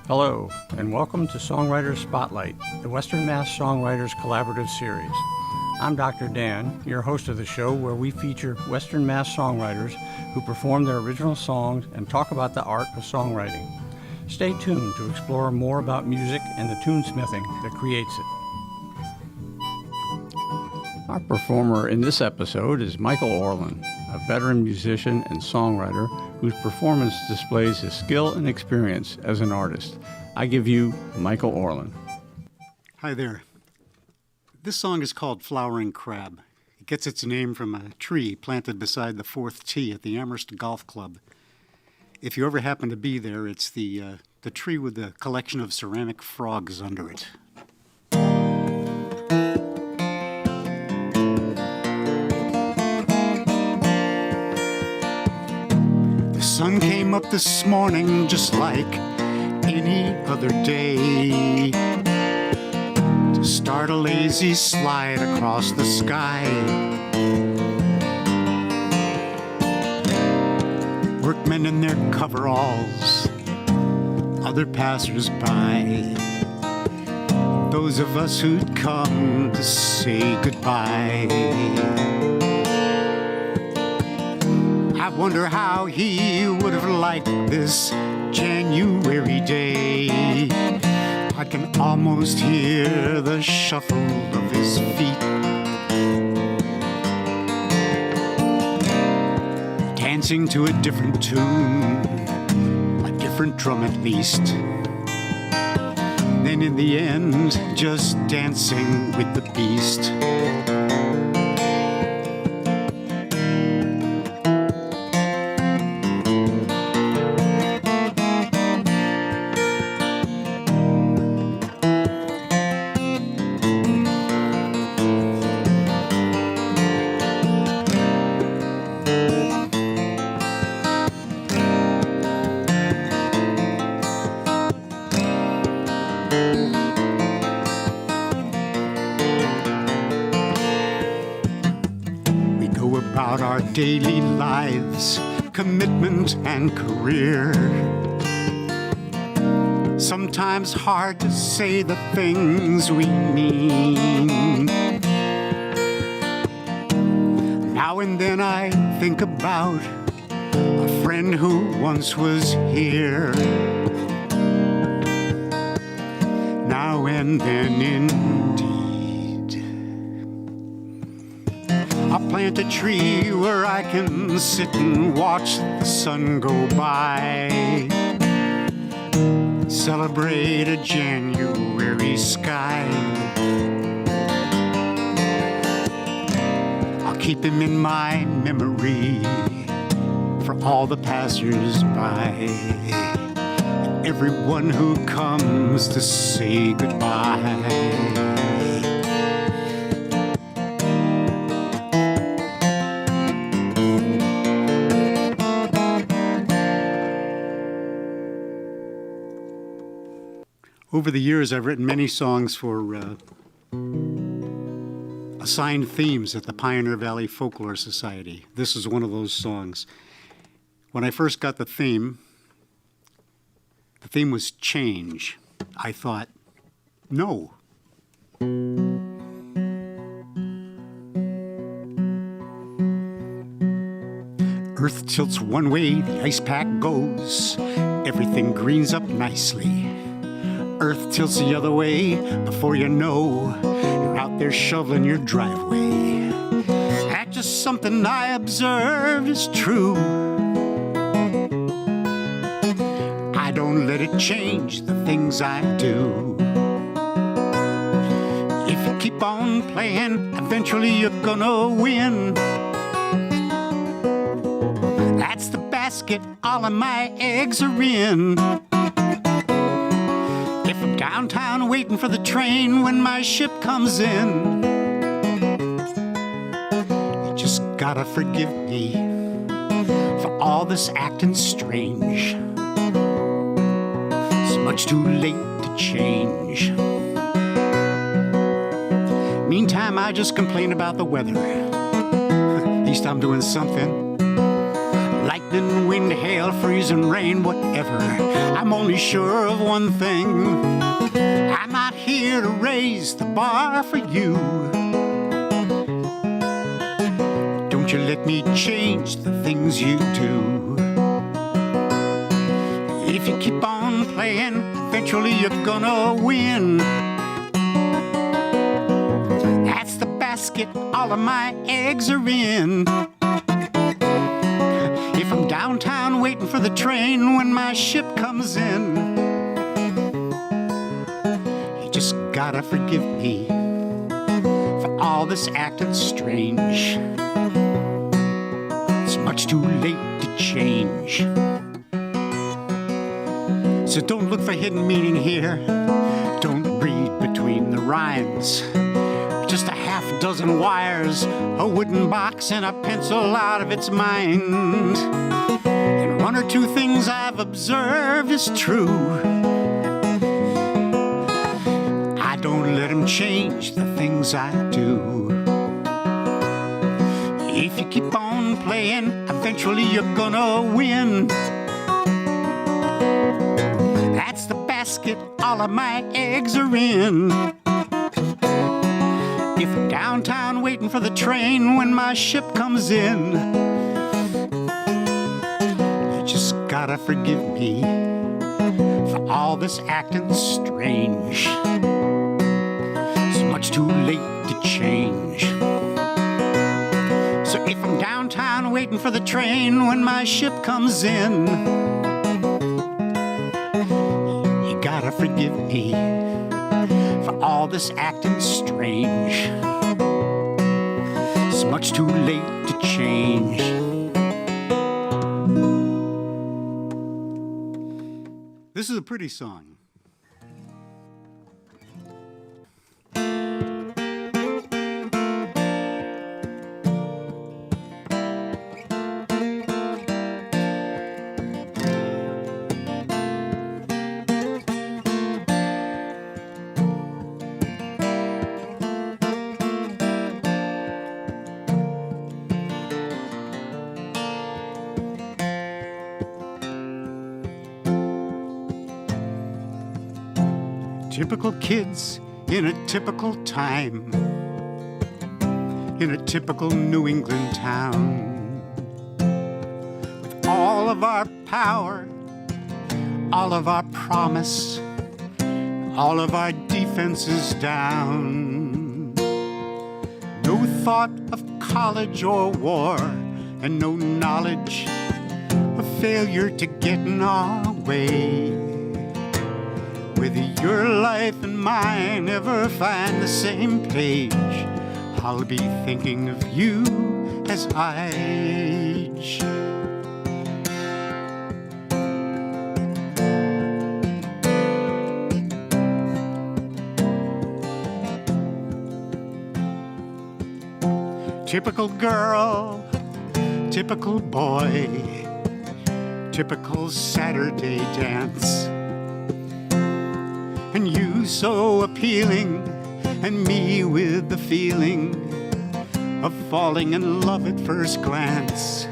Hello, and welcome to Songwriters Spotlight, the Western Mass Songwriters Collaborative Series. I'm Dr. Dan, your host of the show, where we feature Western Mass songwriters who perform their original songs and talk about the art of songwriting. Stay tuned to explore more about music and the tunesmithing that creates it. Our performer in this episode is Michael Orlen, a veteran musician and songwriter whose performance displays his skill and experience as an artist. I give you Michael Orlen. Hi there. This song is called Flowering Crab. It gets its name from a tree planted beside the 4th tee at the Amherst Golf Club. If you ever happen to be there, it's the tree with the collection of ceramic frogs under it. The sun came up this morning just like any other day, to start a lazy slide across the sky. Workmen in their coveralls, other passers-by, those of us who'd come to say goodbye. I wonder how he would have liked this January day. I can almost hear the shuffle of his feet, dancing to a different tune, a different drum at least. Then in the end, just dancing with the beast. About our daily lives, commitment and career. Sometimes hard to say the things we mean. Now and then I think about a friend who once was here. Now and then indeed. I'll plant a tree where I can sit and watch the sun go by. Celebrate a January sky. I'll keep him in my memory for all the passers-by, and everyone who comes to say goodbye. Over the years, I've written many songs for assigned themes at the Pioneer Valley Folklore Society. This is one of those songs. When I first got the theme was change. I thought, no. Earth tilts one way, the ice pack goes. Everything greens up nicely. Earth tilts the other way, before you know, you're out there shoveling your driveway. That's just something I observed is true. I don't let it change the things I do. If you keep on playing, eventually you're gonna win. That's the basket all of my eggs are in. If I'm downtown waiting for the train when my ship comes in, you just gotta forgive me for all this acting strange. It's much too late to change. Meantime, I just complain about the weather. At least I'm doing something. Lightning, wind, hail, freezing rain, whatever. I'm only sure of one thing. I'm not here to raise the bar for you. Don't you let me change the things you do. If you keep on playing, eventually you're gonna win. That's the basket all of my eggs are in. If I'm downtown waiting for the train when my ship comes in, you just gotta forgive me for all this acting strange. It's much too late to change. So don't look for hidden meaning here. Don't read between the rhymes. Just a half dozen wires, a wooden box, and a pencil out of its mind. And one or two things I've observed is true. I don't let them change the things I do. If you keep on playing, eventually you're gonna win. That's the basket all of my eggs are in. If I'm downtown waiting for the train when my ship comes in, you just gotta forgive me for all this acting strange. It's much too late to change. So if I'm downtown waiting for the train when my ship comes in, you gotta forgive me for all this acting strange. It's much too late to change. This is a pretty song. Typical kids in a typical time, in a typical New England town, with all of our power, all of our promise, all of our defenses down. No thought of college or war, and no knowledge of failure to get in our way. Whether your life and mine ever find the same page, I'll be thinking of you as I age. Typical girl, typical boy, typical Saturday dance. And you so appealing, and me with the feeling of falling in love at first glance.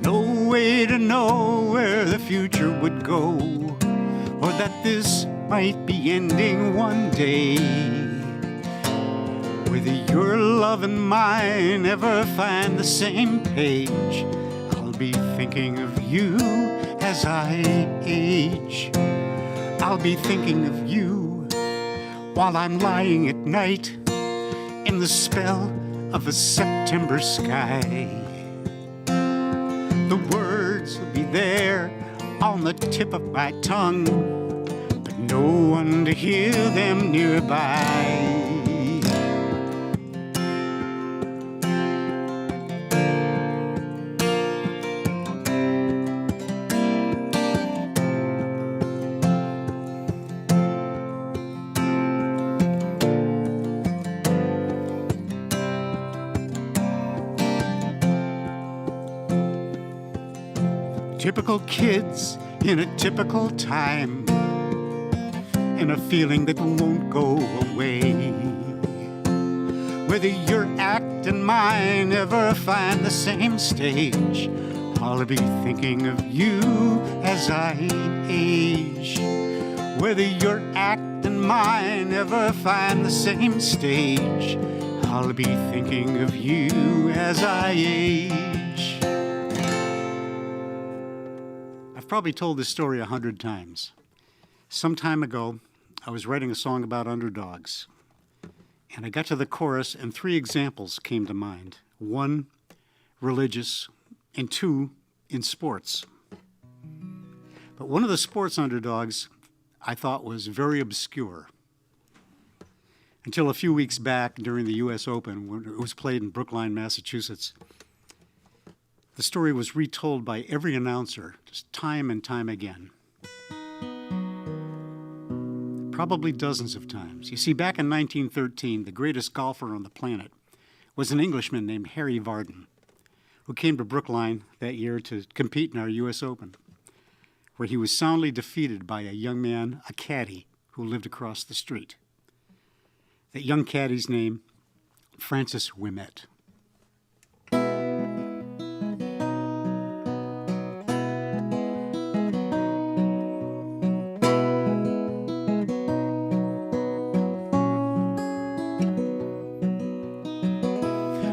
No way to know where the future would go, or that this might be ending one day. Whether your love and mine ever find the same page, I'll be thinking of you as I age. I'll be thinking of you while I'm lying at night in the spell of a September sky. The words will be there on the tip of my tongue, but no one to hear them nearby. Typical kids in a typical time, in a feeling that won't go away. Whether your act and mine ever find the same stage, I'll be thinking of you as I age. Whether your act and mine ever find the same stage, I'll be thinking of you as I age. I've probably told this story 100 times. Some time ago, I was writing a song about underdogs, and I got to the chorus, and 3 examples came to mind. 1, religious, and 2, in sports. But one of the sports underdogs I thought was very obscure until a few weeks back during the U.S. Open when it was played in Brookline, Massachusetts. The story was retold by every announcer just time and time again. Probably dozens of times. You see, back in 1913, the greatest golfer on the planet was an Englishman named Harry Vardon, who came to Brookline that year to compete in our U.S. Open, where he was soundly defeated by a young man, a caddy, who lived across the street. That young caddy's name, Francis Ouimet.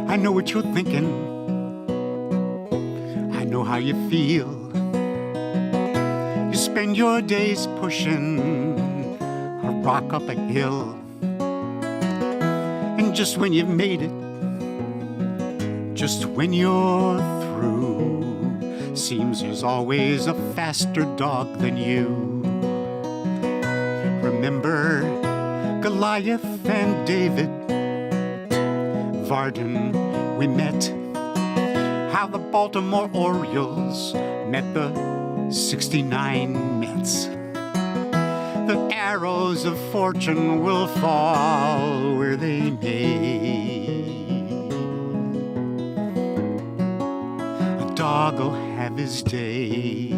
I know what you're thinking. I know how you feel. You spend your days pushing a rock up a hill. And just when you've made it, just when you're through, seems there's always a faster dog than you. Remember Goliath and David, Vardon, we met. How the Baltimore Orioles met the 69 Mets. The arrows of fortune will fall where they may. A dog will have his day.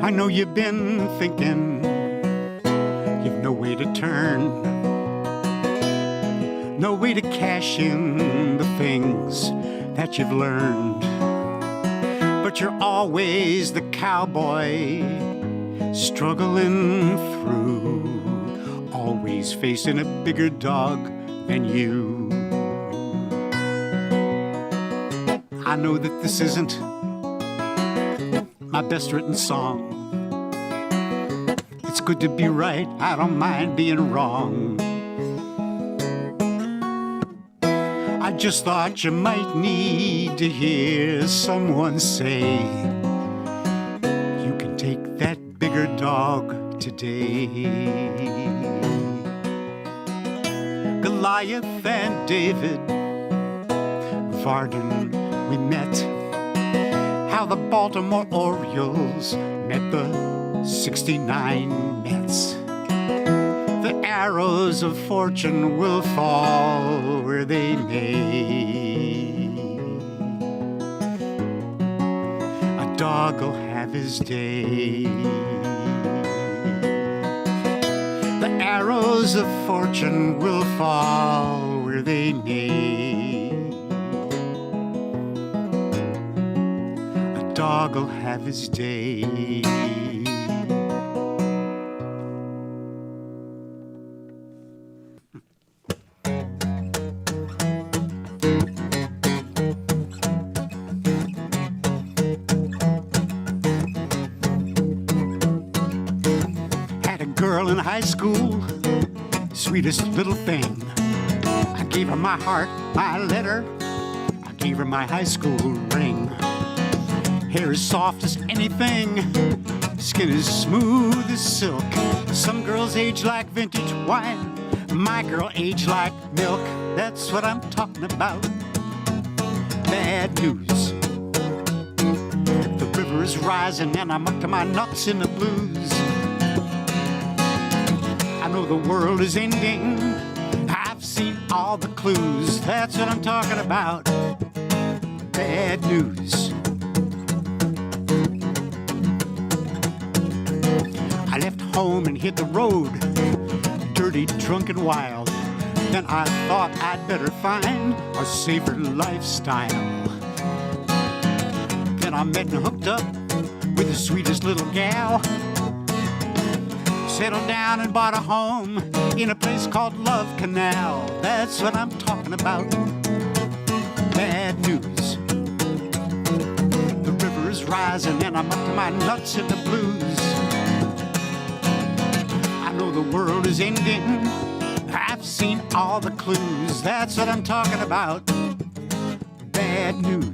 I know you've been thinking you've no way to turn, no way to cash in the things that you've learned. But you're always the cowboy struggling through, always facing a bigger dog than you. I know that this isn't my best written song. It's good to be right, I don't mind being wrong. I just thought you might need to hear someone say, you can take that bigger dog today. Goliath and David, Vardon, we met. How the Baltimore Orioles met the 69 Mets. The arrows of fortune will fall where they may. A dog will have his day. The arrows of fortune will fall where they may. A dog will have his day. Girl in high school, sweetest little thing. I gave her my heart, my letter. I gave her my high school ring. Hair as soft as anything, skin as smooth as silk. Some girls age like vintage wine, my girl aged like milk. That's what I'm talking about. Bad news. The river is rising and I'm up to my nuts in the blues. I know the world is ending. I've seen all the clues. That's what I'm talking about. Bad news. I left home and hit the road, dirty, drunk, and wild. Then I thought I'd better find a safer lifestyle. Then I met and hooked up with the sweetest little gal. Settled down and bought a home in a place called Love Canal. That's what I'm talking about. Bad news. The river is rising and I'm up to my nuts in the blues. I know the world is ending. I've seen all the clues. That's what I'm talking about. Bad news.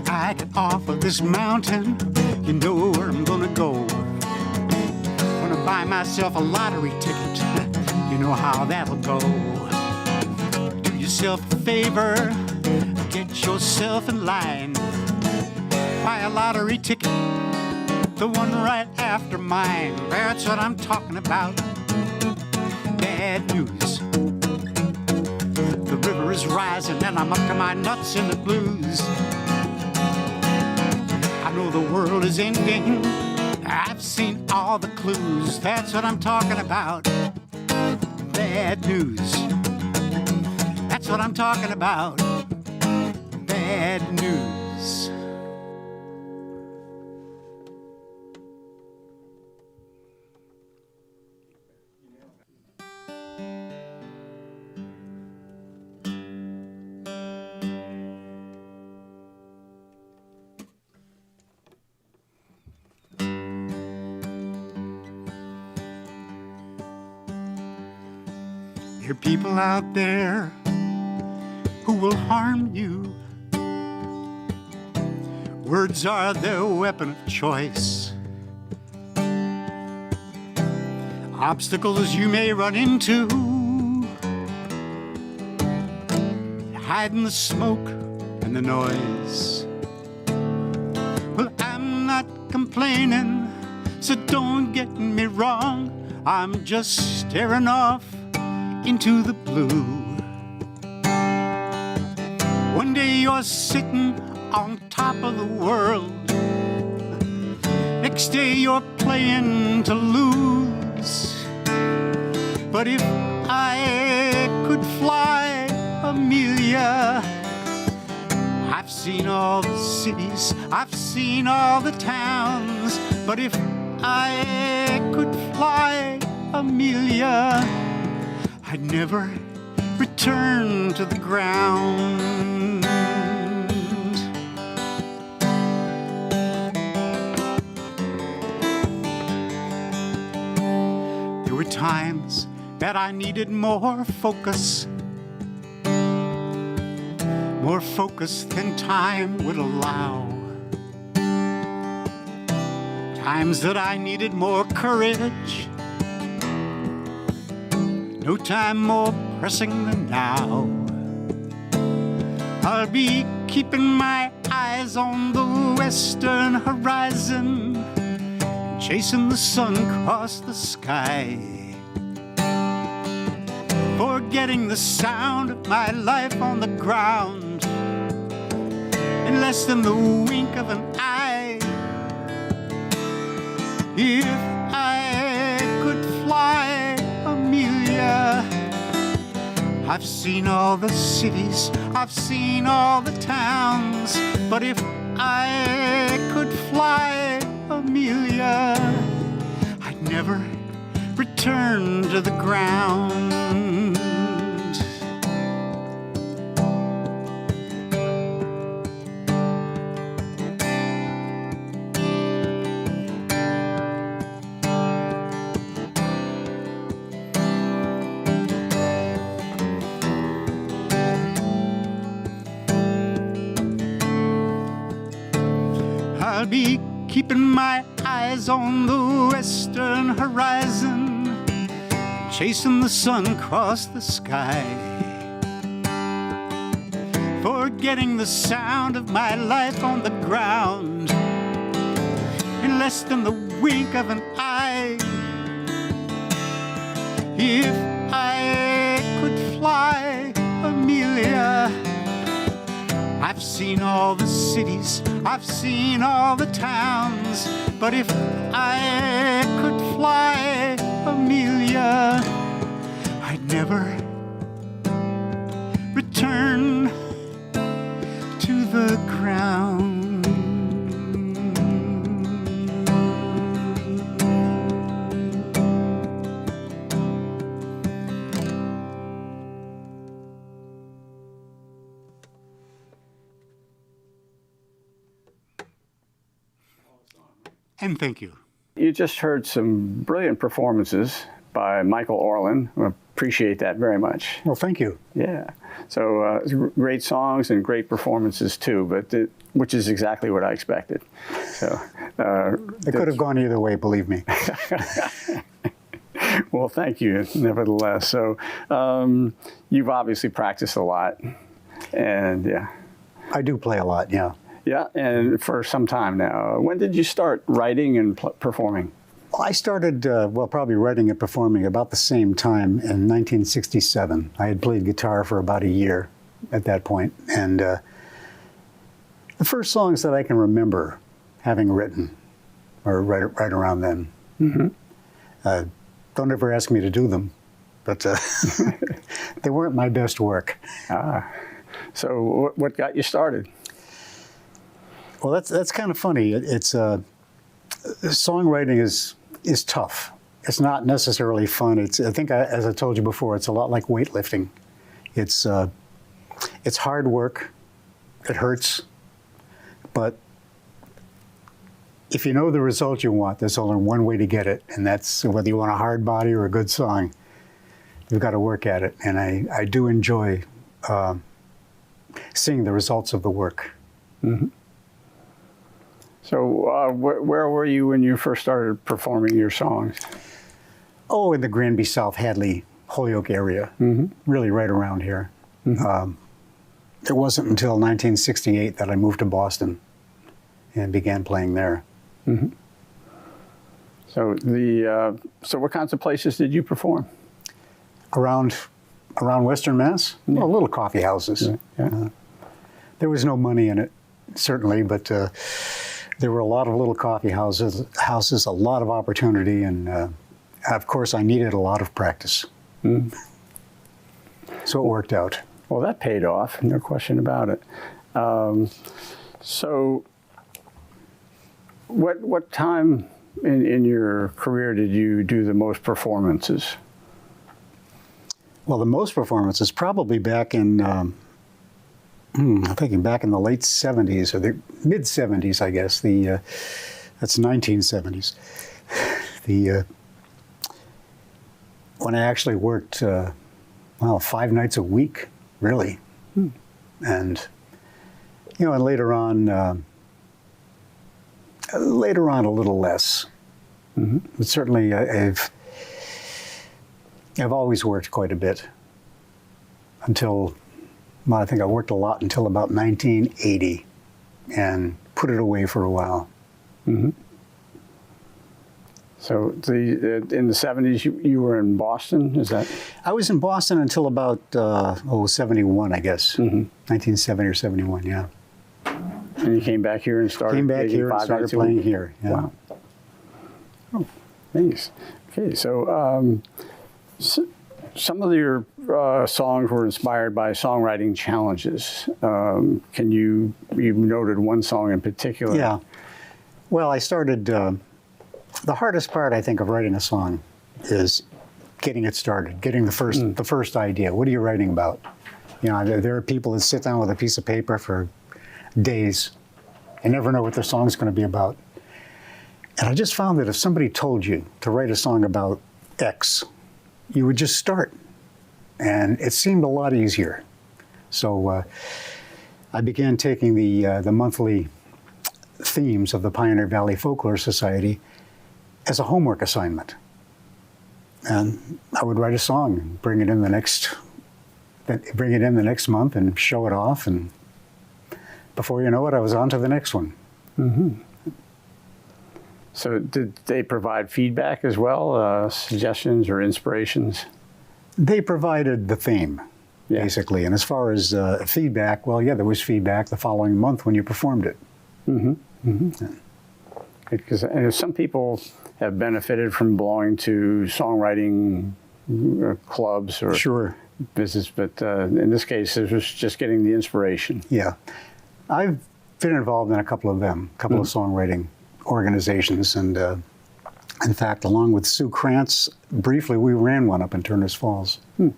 I get off of this mountain, you know where I'm gonna go. Gonna buy myself a lottery ticket, you know how that'll go. Do yourself a favor, get yourself in line. Buy a lottery ticket, the one right after mine. That's what I'm talking about. Bad news. The river is rising and I'm up to my nuts in the blues. I know the world is ending. I've seen all the clues. That's what I'm talking about. Bad news. That's what I'm talking about. Bad news. There are people out there who will harm you. Words are their weapon of choice. Obstacles you may run into, hide in the smoke and the noise. Well, I'm not complaining, so don't get me wrong. I'm just staring off into the blue. One day you're sitting on top of the world. Next day you're playing to lose. But if I could fly, Amelia, I've seen all the cities, I've seen all the towns. But if I could fly, Amelia, I'd never return to the ground. There were times that I needed more focus than time would allow. Times that I needed more courage, no time more pressing than now. I'll be keeping my eyes on the western horizon, chasing the sun across the sky, forgetting the sound of my life on the ground in less than the wink of an eye. If I could fly, Amelia, I've seen all the cities, I've seen all the towns. But if I could fly, Amelia, I'd never return to the ground. I'll be keeping my eyes on the western horizon, chasing the sun across the sky, forgetting the sound of my life on the ground in less than the wink of an eye. If I could fly, Amelia, I've seen all the cities, I've seen all the towns, but if I could fly, Amelia, I'd never return to the ground. And thank you. You just heard some brilliant performances by Michael Orlen. I appreciate that very much. Well, thank you. Yeah. So great songs and great performances too, but which is exactly what I expected. So it could have gone either way, believe me. Well, thank you, nevertheless. So you've obviously practiced a lot, and yeah. I do play a lot, yeah. Yeah, and for some time now. When did you start writing and performing? Well, I started, probably writing and performing about the same time in 1967. I had played guitar for about a year at that point, and the first songs that I can remember having written are right around then. Mm-hmm. Don't ever ask me to do them, but they weren't my best work. So what got you started? Well, that's kind of funny. It's songwriting is tough. It's not necessarily fun. I think, as I told you before, it's a lot like weightlifting. It's hard work. It hurts, but if you know the result you want, there's only one way to get it, and that's whether you want a hard body or a good song. You've got to work at it, and I do enjoy seeing the results of the work. Mm-hmm. So where were you when you first started performing your songs? Oh, in the Granby, South Hadley, Holyoke area, mm-hmm. Really right around here. Mm-hmm. It wasn't until 1968 that I moved to Boston and began playing there. Mm-hmm. So what kinds of places did you perform? Around Western Mass? Yeah. Well, little coffee houses. Yeah. There was no money in it, certainly, but there were a lot of little coffee houses, a lot of opportunity, and of course I needed a lot of practice. Mm. So it worked out. Well, that paid off, no question about it. So what time in your career did you do the most performances? Well, the most performances probably back in I'm thinking back in the late 70s or the mid 70s, I guess. That's 1970s. When I actually worked, 5 nights a week, really, and and later on a little less. Mm-hmm. But certainly, I've always worked quite a bit until. Well, I think I worked a lot until about 1980 and put it away for a while. Mm-hmm. So in the 70s, you were in Boston, is that? I was in Boston until about 71, I guess. Mm-hmm. 1970 or 71, yeah. And you came back here and started playing here. Yeah. Wow. Oh, nice. Okay, so some of your songs were inspired by songwriting challenges. You noted one song in particular. Yeah. Well, I started, the hardest part, I think, of writing a song is getting it started, getting the first idea. What are you writing about? There are people that sit down with a piece of paper for days and never know what their song's going to be about. And I just found that if somebody told you to write a song about X, you would just start. And it seemed a lot easier. So I began taking the monthly themes of the Pioneer Valley Folklore Society as a homework assignment. and I would write a song and bring it in the next month and show it off, and before you know it, I was on to the next one. So did they provide feedback as well, suggestions or inspirations? They provided the theme, basically. And as far as feedback, well, yeah, there was feedback the following month when you performed it. Because some people have benefited from belonging to songwriting clubs or Sure. business, but in this case, it was just getting the inspiration. Yeah. I've been involved in a couple of them, a couple of songwriting organizations. And in fact, along with Sue Krantz, briefly, we ran one up in Turners Falls. And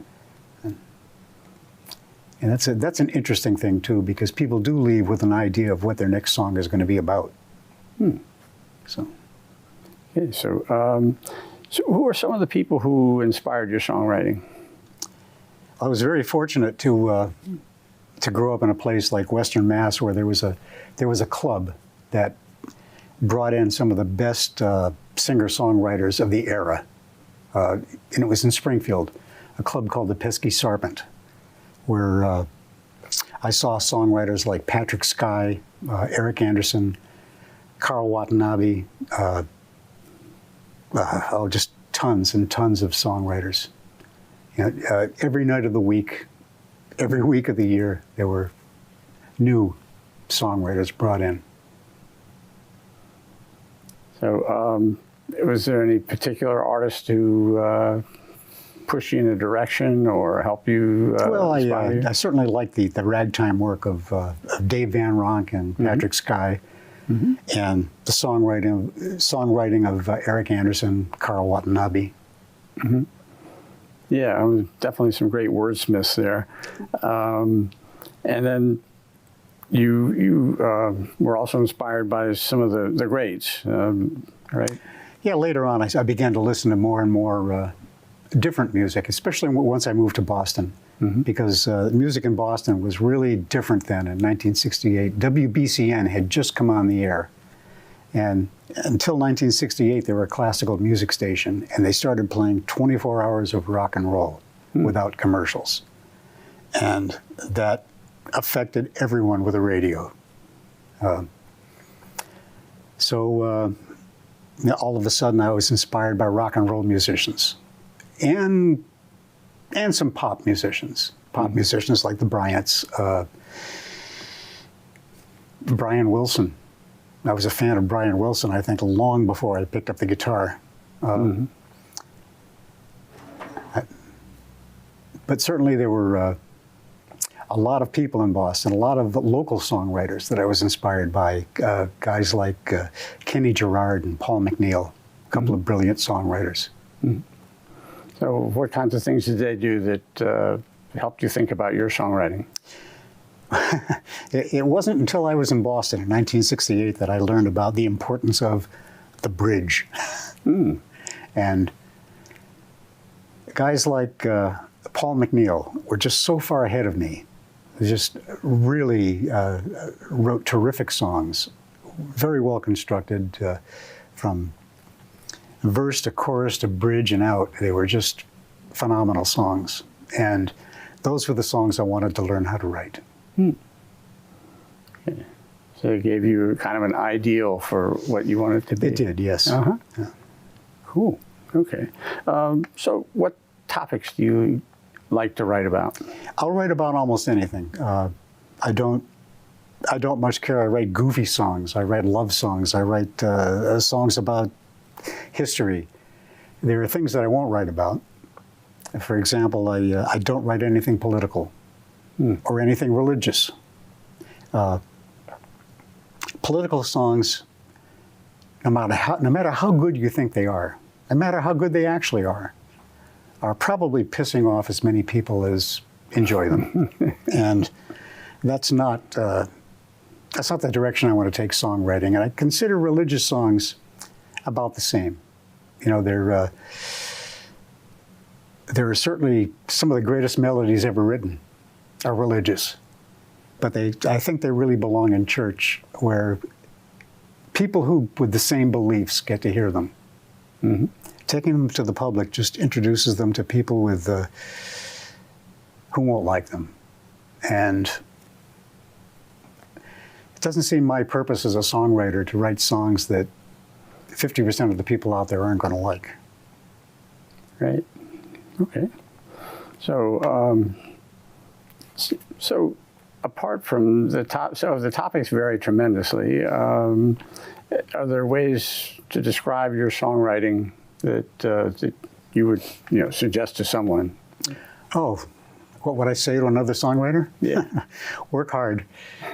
that's an interesting thing, too, because people do leave with an idea of what their next song is going to be about. So. Okay, so who are some of the people who inspired your songwriting? I was very fortunate to grow up in a place like Western Mass, where there was a club that brought in some of the best singer-songwriters of the era, and it was in Springfield, a club called the Pesky Sarpent, where I saw songwriters like Patrick Skye, Eric Anderson, Carl Watanabe, just tons and tons of songwriters. Every night of the week, every week of the year, there were new songwriters brought in. So was there any particular artist who push you in a direction or help you? Well, inspire you? I certainly like the ragtime work of Dave Van Ronk and Patrick Skye, and the songwriting of Eric Anderson, Carl Watanabe. Yeah, definitely some great wordsmiths there. And then you were also inspired by some of the greats, right? Yeah, later on I began to listen to more and more different music, especially once I moved to Boston, because music in Boston was really different then in 1968. WBCN had just come on the air, and until 1968 they were a classical music station, and they started playing 24 hours of rock and roll without commercials, and that affected everyone with a radio. So all of a sudden I was inspired by rock and roll musicians, and some pop musicians. Musicians like the Bryants, Brian Wilson. I was a fan of Brian Wilson, I think, long before I picked up the guitar. But certainly there were a lot of people in Boston, a lot of local songwriters that I was inspired by, guys like Kenny Gerard and Paul McNeil, a couple of brilliant songwriters. So what kinds of things did they do that helped you think about your songwriting? It wasn't until I was in Boston in 1968 that I learned about the importance of the bridge. And guys like Paul McNeil were just so far ahead of me. They just really wrote terrific songs, very well constructed, from verse to chorus to bridge and out. They were just phenomenal songs. And those were the songs I wanted to learn how to write. Okay. So it gave you kind of an ideal for what you wanted to be. It did, yes. Yeah. Cool. Okay. So what topics do you like to write about? I'll write about almost anything. I don't much care. I write goofy songs. I write love songs. I write songs about history. There are things that I won't write about. For example, I don't write anything political or anything religious. Political songs, no matter how good you think they are, no matter how good they actually are probably pissing off as many people as enjoy them. And that's not the direction I want to take songwriting. And I consider religious songs about the same. You know, there are certainly some of the greatest melodies ever written are religious, but I think they really belong in church, where people who with the same beliefs get to hear them. taking them to the public just introduces them to people with who won't like them. And it doesn't seem my purpose as a songwriter to write songs that 50% of the people out there aren't going to like. Right. Okay. So, so apart from the topics vary tremendously. Are there ways to describe your songwriting that you would, suggest to someone? Oh, what would I say to another songwriter? Yeah. Work hard.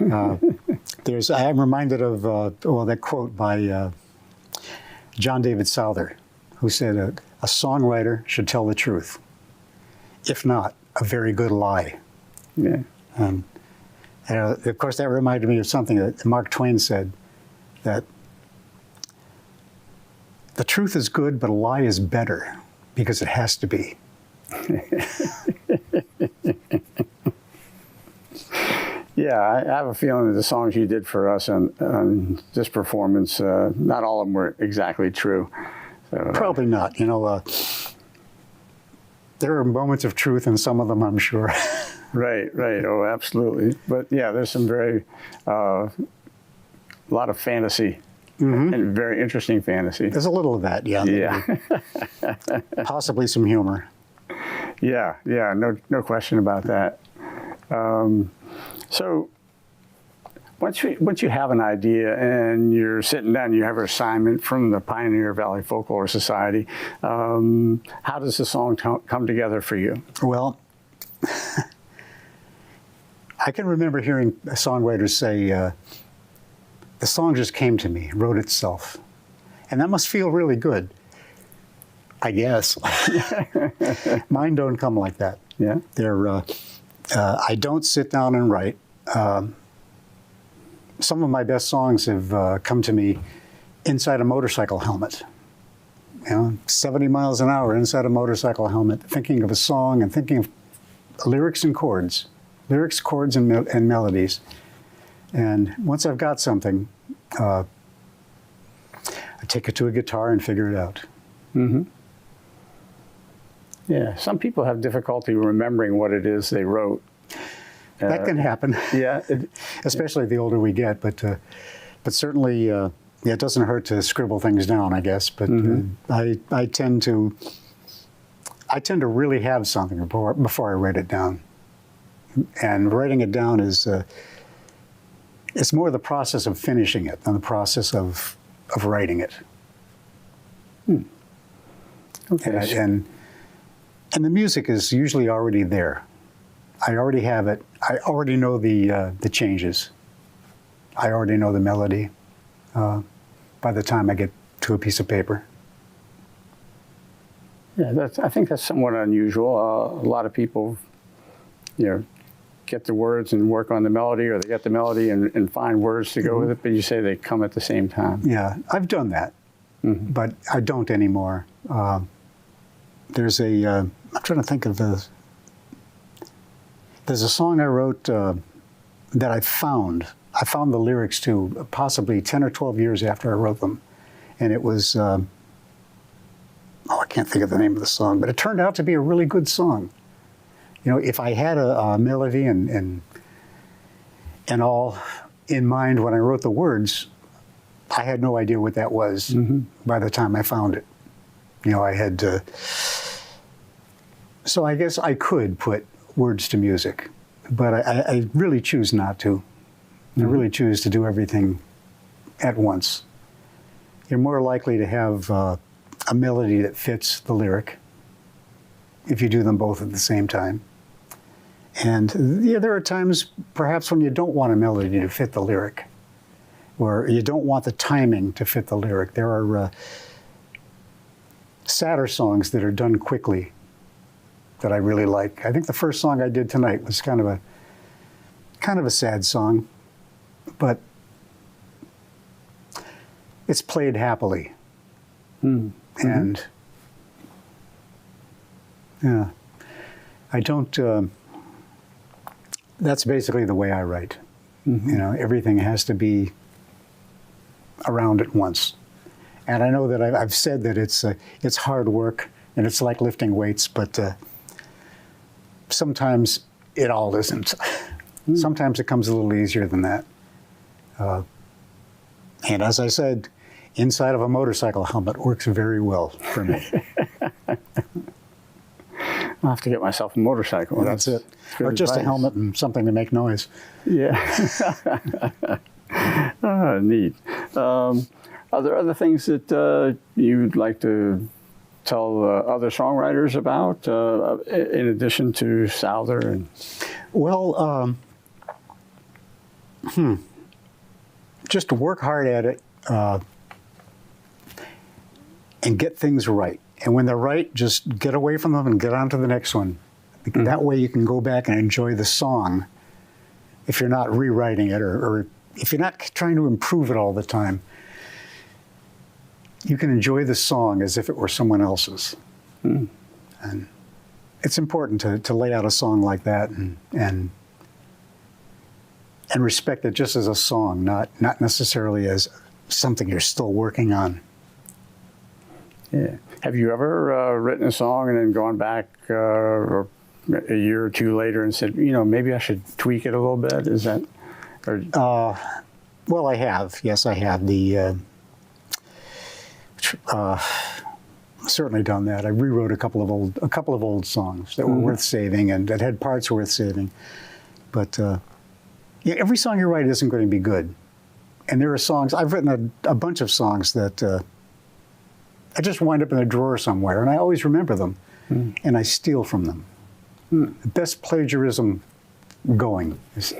I'm reminded of that quote by John David Souther, who said, a songwriter should tell the truth, if not, a very good lie. Yeah. And of course, that reminded me of something that Mark Twain said, that the truth is good, but a lie is better, because it has to be. Yeah, I have a feeling that the songs you did for us on this performance, not all of them were exactly true. So, Probably not. There are moments of truth in some of them, I'm sure. Right. Oh, absolutely. But yeah, there's some a lot of fantasy, and very interesting fantasy. There's a little of that, yeah. Yeah. Possibly some humor. Yeah. No question about that. So once you have an idea and you're sitting down, you have an assignment from the Pioneer Valley Folklore Society, how does the song come together for you? Well, I can remember hearing songwriters say, the song just came to me, wrote itself. And that must feel really good, I guess. Mine don't come like that. Yeah. I don't sit down and write. Some of my best songs have come to me inside a motorcycle helmet. 70 miles an hour inside a motorcycle helmet, thinking of a song and thinking of lyrics and chords. Lyrics, chords, and melodies. And once I've got something, I take it to a guitar and figure it out. Mm-hmm. Yeah, some people have difficulty remembering what it is they wrote. That can happen. Yeah. Especially the older we get, but certainly, it doesn't hurt to scribble things down, I guess. But I tend to really have something before I write it down. And writing it down is it's more the process of finishing it than the process of writing it. Okay. And the music is usually already there. I already have it. I already know the changes. I already know the melody by the time I get to a piece of paper. Yeah, I think that's somewhat unusual. A lot of people, get the words and work on the melody, or they get the melody and find words to go with it, but you say they come at the same time. Yeah, I've done that, but I don't anymore. There's I'm trying to think of there's a song I wrote that I found the lyrics to possibly 10 or 12 years after I wrote them. And it was, I can't think of the name of the song, but it turned out to be a really good song. If I had a melody and all in mind when I wrote the words, I had no idea what that was by the time I found it. I had to, so I guess I could put words to music, but I really choose not to. I really choose to do everything at once. You're more likely to have a melody that fits the lyric if you do them both at the same time. And there are times perhaps when you don't want a melody to fit the lyric, or you don't want the timing to fit the lyric. There are sadder songs that are done quickly that I really like. I think the first song I did tonight was kind of a sad song, but it's played happily. And yeah, I don't, that's basically the way I write. Everything has to be around at once. And I know that I've said that it's hard work and it's like lifting weights, but sometimes it all isn't. Sometimes it comes a little easier than that. And as I said, inside of a motorcycle helmet works very well for me. I'll have to get myself a motorcycle. Well, that's it. Or just a helmet and something to make noise. Yeah. Neat. Are there other things that you'd like to tell other songwriters about, in addition to Souther? And Well, just to work hard at it and get things right. And when they're right, just get away from them and get on to the next one. That way you can go back and enjoy the song if you're not rewriting it or if you're not trying to improve it all the time. You can enjoy the song as if it were someone else's. And it's important to lay out a song like that and respect it just as a song, not necessarily as something you're still working on. Yeah. Have you ever written a song and then gone back or a year or two later and said, maybe I should tweak it a little bit? Is that? Or... Well, I have. Yes, I have. Certainly done that. I rewrote a couple of old songs that were worth saving and that had parts worth saving. But yeah, every song you write isn't going to be good. And there are songs, I've written a bunch of songs that I just wind up in a drawer somewhere, and I always remember them, and I steal from them. The best plagiarism going is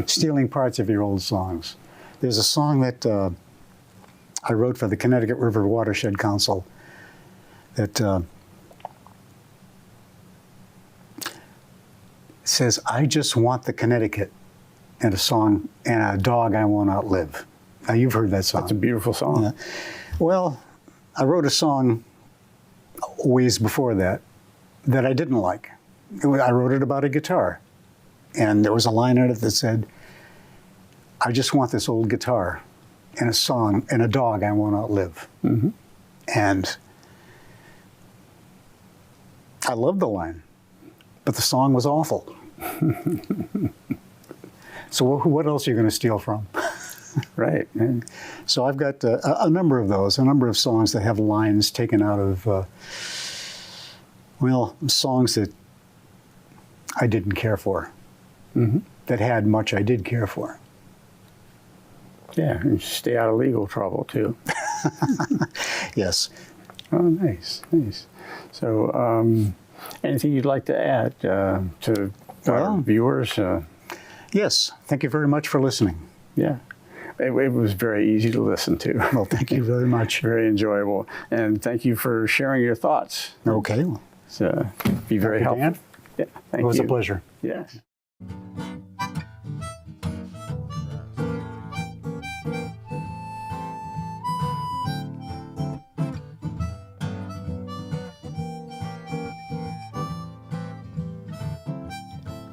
stealing parts of your old songs. There's a song that I wrote for the Connecticut River Watershed Council that says, "I just want the Connecticut," and a song, and a dog I won't outlive. Now, you've heard that song. That's a beautiful song. Yeah. Well, I wrote a song ways before that I didn't like. I wrote it about a guitar. And there was a line in it that said, "I just want this old guitar and a song and a dog I won't outlive." And I loved the line, but the song was awful. So what else are you going to steal from? Right. So I've got a number of those, a number of songs that have lines taken out of, songs that I didn't care for, that had much I did care for. Yeah, and stay out of legal trouble, too. Yes. Oh, nice. So anything you'd like to add to our viewers? Yes. Thank you very much for listening. Yeah. It was very easy to listen to. Well, thank you very much. Very enjoyable. And thank you for sharing your thoughts. Okay. So be very helpful. Dan? Yeah, thank you. It was a pleasure. Yes.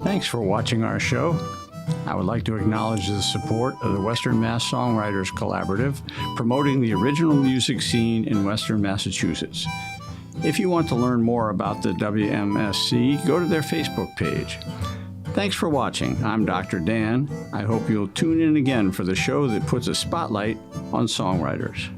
Thanks for watching our show. I would like to acknowledge the support of the Western Mass Songwriters Collaborative, promoting the original music scene in Western Massachusetts. If you want to learn more about the WMSC, go to their Facebook page. Thanks for watching. I'm Dr. Dan. I hope you'll tune in again for the show that puts a spotlight on songwriters.